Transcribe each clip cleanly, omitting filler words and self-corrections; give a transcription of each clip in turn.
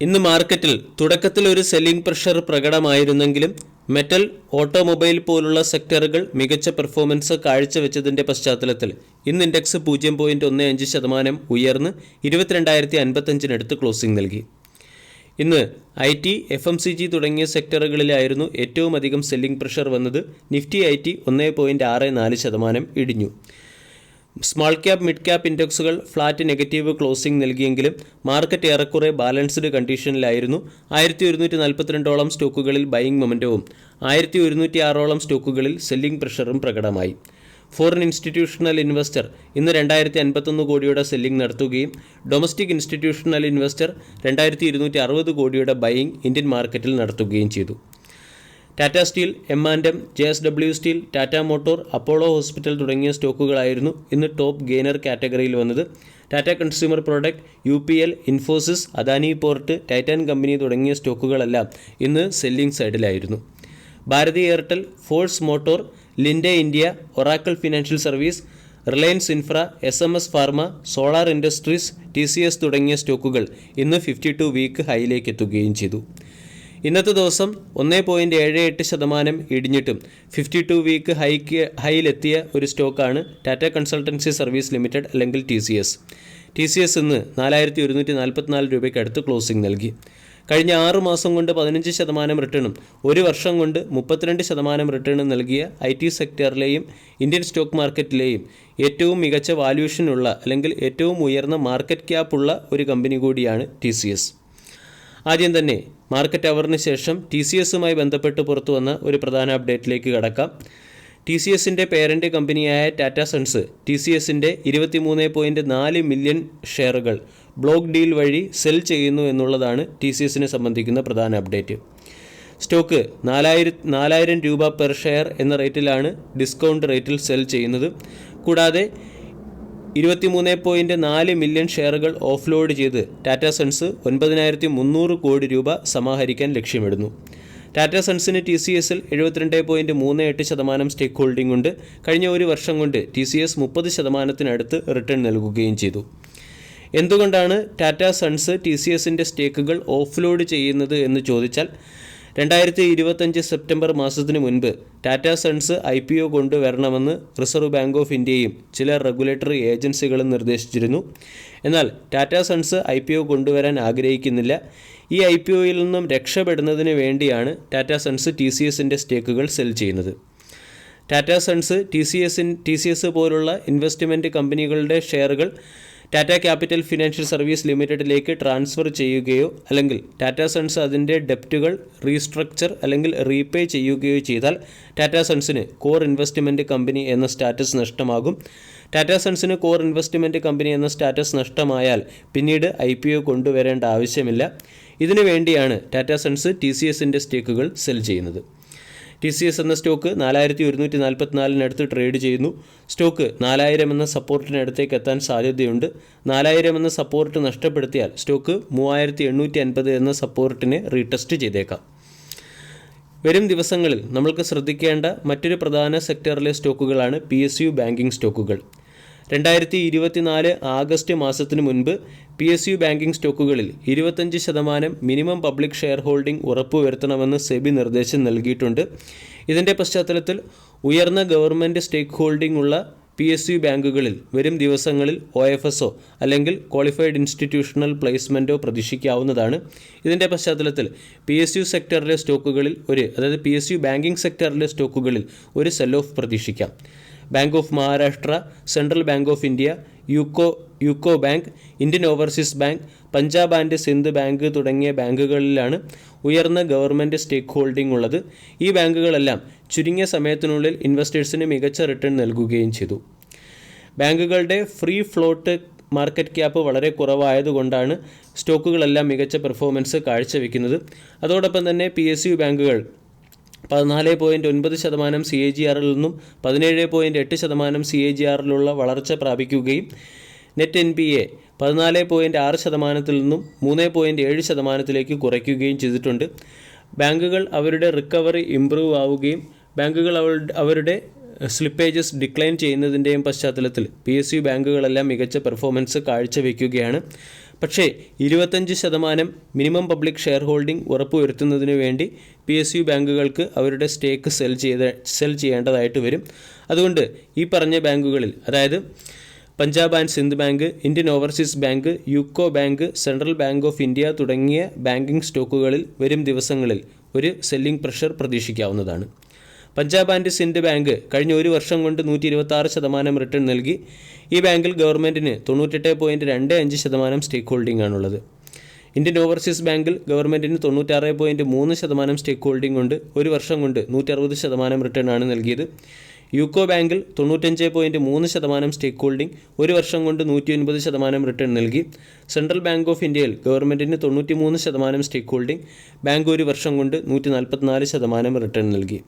ഇന്ന് മാർക്കറ്റിൽ തുടക്കത്തിൽ ഒരു സെല്ലിംഗ് പ്രഷർ പ്രകടമായിരുന്നെങ്കിലും മെറ്റൽ, ഓട്ടോമൊബൈൽ പോലുള്ള സെക്ടറുകൾ മികച്ച പെർഫോമൻസ് കാഴ്ചവെച്ചതിൻ്റെ പശ്ചാത്തലത്തിൽ ഇന്ന് ഇൻഡെക്സ് 0.15% ഉയർന്ന് 22,055 ക്ലോസിംഗ് നൽകി. ഇന്ന് IT, FMCG തുടങ്ങിയ സെക്ടറുകളിലായിരുന്നു ഏറ്റവും അധികം സെല്ലിംഗ് പ്രഷർ വന്നത്. നിഫ്റ്റി IT 1.64% ഇടിഞ്ഞു. സ്മാൾ ക്യാപ്, മിഡ് ക്യാപ് ഇൻഡെക്സുകൾ ഫ്ലാറ്റ് നെഗറ്റീവ് ക്ലോസിംഗ് നൽകിയെങ്കിലും മാർക്കറ്റ് ഏറെക്കുറെ ബാലൻസ്ഡ് കണ്ടീഷനിലായിരുന്നു. 1142 സ്റ്റോക്കുകളിൽ ബൈയിങ് മൊമെൻറ്റവും 1106 സ്റ്റോക്കുകളിൽ സെല്ലിംഗ് പ്രഷറും പ്രകടമായി. ഫോറിൻ ഇൻസ്റ്റിറ്റ്യൂഷണൽ ഇൻവെസ്റ്റർ ഇന്ന് 2051 കോടിയുടെ സെല്ലിംഗ് നടത്തുകയും ഡൊമസ്റ്റിക് ഇൻസ്റ്റിറ്റ്യൂഷണൽ ഇൻവെസ്റ്റർ 2260 കോടിയുടെ ബൈയിങ് ഇന്ത്യൻ മാർക്കറ്റിൽ നടത്തുകയും ചെയ്തു. Tata steel, M&M, JSW steel, Tata motor, Apollo hospital തുടങ്ങിയ സ്റ്റോക്കുകളായിരുന്നു ഇന്ന് ടോപ്പ് ഗെയിനർ കാറ്റഗറിയിൽ വന്നത്. Tata consumer product, UPL, Infosys, Adani port, Titan company തുടങ്ങിയ സ്റ്റോക്കുകളെല്ലാം ഇന്ന് സെല്ലിംഗ് സൈഡിലായിരുന്നു. Bharti Airtel, Force motor, Linde India, Oracle financial service, Reliance Infra, SMS pharma, solar industries, TCS തുടങ്ങിയ സ്റ്റോക്കുകൾ ഇന്ന് 52 വീക്ക് ഹൈയിലേക്ക് എത്തുകയും ചെയ്തു. ഇന്നത്തെ ദിവസം 1.78% ഇടിഞ്ഞിട്ടും 52 വീക്ക് ഹൈയിലെത്തിയ ഒരു സ്റ്റോക്കാണ് ടാറ്റ കൺസൾട്ടൻസി സർവീസ് ലിമിറ്റഡ് അല്ലെങ്കിൽ TCS ഇന്ന് 4,144 രൂപയ്ക്ക് അടുത്ത് ക്ലോസിംഗ് നൽകി. കഴിഞ്ഞ 6 മാസം കൊണ്ട് 15% റിട്ടേണും ഒരു വർഷം കൊണ്ട് 32% റിട്ടേണും നൽകിയ IT സെക്ടറിലെയും ഇന്ത്യൻ സ്റ്റോക്ക് മാർക്കറ്റിലെയും ഏറ്റവും മികച്ച വാല്യൂഷനുള്ള അല്ലെങ്കിൽ ഏറ്റവും ഉയർന്ന മാർക്കറ്റ് ക്യാപ്പുള്ള ഒരു കമ്പനി കൂടിയാണ് TCS. ആദ്യം തന്നെ മാർക്കറ്റ് അവറിന് ശേഷം TCSുമായി ബന്ധപ്പെട്ട് പുറത്തു വന്ന ഒരു പ്രധാന അപ്ഡേറ്റിലേക്ക് കടക്കാം. TCSൻ്റെ പേരൻ്റ് കമ്പനിയായ ടാറ്റ സൺസ് TCSൻ്റെ 23.4 മില്യൺ ഷെയറുകൾ ബ്ലോക്ക് ഡീൽ വഴി സെൽ ചെയ്യുന്നു എന്നുള്ളതാണ് TCSനെ സംബന്ധിക്കുന്ന പ്രധാന അപ്ഡേറ്റ്. സ്റ്റോക്ക് 4,000 രൂപ പെർ ഷെയർ എന്ന റേറ്റിലാണ് ഡിസ്കൗണ്ട് റേറ്റിൽ സെൽ ചെയ്യുന്നത്. കൂടാതെ 23.4 മില്യൺ ഷെയറുകൾ ഓഫ്ലോഡ് ചെയ്ത് ടാറ്റ സൺസ് 9,300 കോടി രൂപ സമാഹരിക്കാൻ ലക്ഷ്യമിടുന്നു. ടാറ്റ സൺസിന് TCSൽ 72.38% സ്റ്റേക്ക് ഹോൾഡിംഗ് ഉണ്ട്. കഴിഞ്ഞ ഒരു വർഷം കൊണ്ട് TCS 30%-നടുത്ത് റിട്ടേൺ നൽകുകയും ചെയ്തു. എന്തുകൊണ്ടാണ് ടാറ്റ സൺസ് TCSൻ്റെ സ്റ്റേക്കുകൾ ഓഫ്ലോഡ് ചെയ്യുന്നത് എന്ന് ചോദിച്ചാൽ 2025 സെപ്റ്റംബർ മാസത്തിന് മുൻപ് ടാറ്റ സൺസ് IPO കൊണ്ടുവരണമെന്ന് റിസർവ് ബാങ്ക് ഓഫ് ഇന്ത്യയും ചില റെഗുലേറ്ററി ഏജൻസികളും നിർദ്ദേശിച്ചിരുന്നു. എന്നാൽ ടാറ്റ സൺസ് IPO കൊണ്ടുവരാൻ ആഗ്രഹിക്കുന്നില്ല. ഈ IPOയിൽ നിന്നും രക്ഷപ്പെടുന്നതിന് വേണ്ടിയാണ് ടാറ്റ സൺസ് TCSൻ്റെ സ്റ്റേക്കുകൾ സെൽ ചെയ്യുന്നത്. ടാറ്റ സൺസ് TCS പോലുള്ള ഇൻവെസ്റ്റ്മെൻറ്റ് കമ്പനികളുടെ ഷെയറുകൾ ടാറ്റ ക്യാപിറ്റൽ ഫിനാൻഷ്യൽ സർവീസ് ലിമിറ്റഡിലേക്ക് ട്രാൻസ്ഫർ ചെയ്യുകയോ അല്ലെങ്കിൽ ടാറ്റ സൺസ് അതിൻ്റെ ഡെപ്റ്റുകൾ റീസ്ട്രക്ചർ അല്ലെങ്കിൽ റീപേ ചെയ്യുകയോ ചെയ്താൽ ടാറ്റ സൺസിന് കോർ ഇൻവെസ്റ്റ്മെൻറ്റ് കമ്പനി എന്ന സ്റ്റാറ്റസ് നഷ്ടമാകും. ടാറ്റ സൺസിന് കോർ ഇൻവെസ്റ്റ്മെൻറ്റ് കമ്പനി എന്ന സ്റ്റാറ്റസ് നഷ്ടമായാൽ പിന്നീട് IPO കൊണ്ടുവരേണ്ട ആവശ്യമില്ല. ഇതിനു വേണ്ടിയാണ് ടാറ്റ സൺസ് TCSൻ്റെ സ്റ്റേക്കുകൾ സെൽ ചെയ്യുന്നത്. TCS എന്ന സ്റ്റോക്ക് 4,144 ട്രേഡ് ചെയ്യുന്നു. സ്റ്റോക്ക് 4,000 എന്ന സപ്പോർട്ടിനടുത്തേക്ക് എത്താൻ സാധ്യതയുണ്ട്. 4,000 എന്ന സപ്പോർട്ട് നഷ്ടപ്പെടുത്തിയാൽ സ്റ്റോക്ക് 3,850 എന്ന സപ്പോർട്ടിനെ റീടെസ്റ്റ് ചെയ്തേക്കാം. വരും ദിവസങ്ങളിൽ നമ്മൾക്ക് ശ്രദ്ധിക്കേണ്ട മറ്റൊരു പ്രധാന സെക്ടറിലെ സ്റ്റോക്കുകളാണ് PSU ബാങ്കിംഗ് സ്റ്റോക്കുകൾ. 2024 ആഗസ്റ്റ് മാസത്തിന് മുൻപ് PSU ബാങ്കിംഗ് സ്റ്റോക്കുകളിൽ 25% മിനിമം പബ്ലിക് ഷെയർ ഹോൾഡിംഗ് ഉറപ്പുവരുത്തണമെന്ന് സെബി നിർദ്ദേശം നൽകിയിട്ടുണ്ട്. ഇതിൻ്റെ പശ്ചാത്തലത്തിൽ ഉയർന്ന ഗവൺമെൻറ് സ്റ്റേക്ക് ഹോൾഡിംഗ് ഉള്ള PSU ബാങ്കുകളിൽ വരും ദിവസങ്ങളിൽ OFSO അല്ലെങ്കിൽ ക്വാളിഫൈഡ് ഇൻസ്റ്റിറ്റ്യൂഷണൽ പ്ലേസ്മെൻറ്റോ പ്രതീക്ഷിക്കാവുന്നതാണ്. ഇതിൻ്റെ പശ്ചാത്തലത്തിൽ PSU സെക്ടറിലെ സ്റ്റോക്കുകളിൽ അതായത് PSU ബാങ്കിംഗ് സെക്ടറിലെ സ്റ്റോക്കുകളിൽ ഒരു സെൽ ഓഫ് പ്രതീക്ഷിക്കാം. Bank of Maharashtra, central bank of India, UCO bank, Indian overseas bank, Punjab and Sindh bank തുടങ്ങിയ ബാങ്കുകളിലാണ് ഉയർന്ന ഗവൺമെൻറ് സ്റ്റേക്ക് ഹോൾഡിംഗ് ഉള്ളത്. ഈ ബാങ്കുകളെല്ലാം ചുരുങ്ങിയ സമയത്തിനുള്ളിൽ ഇൻവെസ്റ്റേഴ്സിന് മികച്ച റിട്ടേൺ നൽകുകയും ചെയ്തു. ബാങ്കുകളുടെ ഫ്രീ ഫ്ലോട്ട് മാർക്കറ്റ് ക്യാപ്പ് വളരെ കുറവായതുകൊണ്ടാണ് സ്റ്റോക്കുകളെല്ലാം മികച്ച പെർഫോമൻസ് കാഴ്ചവെക്കുന്നത്. അതോടൊപ്പം തന്നെ PSU ബാങ്കുകൾ 14.9% CAGRൽ നിന്നും 17.8% CAGRലുള്ള വളർച്ച പ്രാപിക്കുകയും നെറ്റ് NPA 14.6%-ൽ നിന്നും 3.7%-ലേക്ക് കുറയ്ക്കുകയും ചെയ്തിട്ടുണ്ട്. ബാങ്കുകൾ അവരുടെ റിക്കവറി ഇംപ്രൂവ് ആവുകയും ബാങ്കുകൾ അവരുടെ സ്ലിപ്പേജസ് ഡിക്ലൈൻ ചെയ്യുന്നതിൻ്റെയും പശ്ചാത്തലത്തിൽ PSU ബാങ്കുകളെല്ലാം മികച്ച പെർഫോമൻസ് കാഴ്ചവെക്കുകയാണ്. പക്ഷേ 25% മിനിമം പബ്ലിക് ഷെയർ ഹോൾഡിംഗ് ഉറപ്പുവരുത്തുന്നതിനു വേണ്ടി PSU ബാങ്കുകൾക്ക് അവരുടെ സ്റ്റേക്ക് സെൽ ചെയ്യേണ്ടതായിട്ട് വരും. അതുകൊണ്ട് ഈ പറഞ്ഞ ബാങ്കുകളിൽ, അതായത് Punjab and Sindh bank, Indian overseas bank, UCO bank, central bank of India തുടങ്ങിയ ബാങ്കിംഗ് സ്റ്റോക്കുകളിൽ വരും ദിവസങ്ങളിൽ ഒരു സെല്ലിംഗ് പ്രഷർ പ്രതീക്ഷിക്കാവുന്നതാണ്. പഞ്ചാബ് ആൻഡ് സിന്ധ് ബാങ്ക് കഴിഞ്ഞ ഒരു വർഷം കൊണ്ട് 126% റിട്ടേൺ നൽകി. ഈ ബാങ്കിൽ ഗവൺമെൻറ്റിന് 98.25% സ്റ്റേക്ക് ഹോൾഡിംഗ് ആണുള്ളത്. ഇന്ത്യൻ ഓവർസീസ് ബാങ്കിൽ ഗവൺമെൻറ്റിന് 96.3% സ്റ്റേക്ക് ഹോൾഡിംഗ് ഉണ്ട്. ഒരു വർഷം കൊണ്ട് 160% റിട്ടേൺ ആണ് നൽകിയത്. യുക്കോ ബാങ്കിൽ 95.3% സ്റ്റേക്ക് ഹോൾഡിംഗ്, ഒരു വർഷം കൊണ്ട് 109% റിട്ടേൺ നൽകി. സെൻട്രൽ ബാങ്ക് ഓഫ് ഇന്ത്യയിൽ ഗവൺമെൻറ്റിന് 93% സ്റ്റേക്ക് ഹോൾഡിംഗ്, ബാങ്ക് ഒരു വർഷം കൊണ്ട് 144% റിട്ടേൺ നൽകി.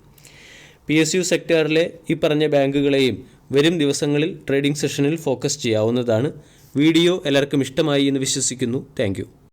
PSU സെക്ടറിലെ ഈ പറഞ്ഞ ബാങ്കുകളെയും വരും ദിവസങ്ങളിൽ ട്രേഡിംഗ് സെഷനിൽ ഫോക്കസ് ചെയ്യാവുന്നതാണ്. വീഡിയോ എല്ലാവർക്കും ഇഷ്ടമായി എന്ന് വിശ്വസിക്കുന്നു. താങ്ക്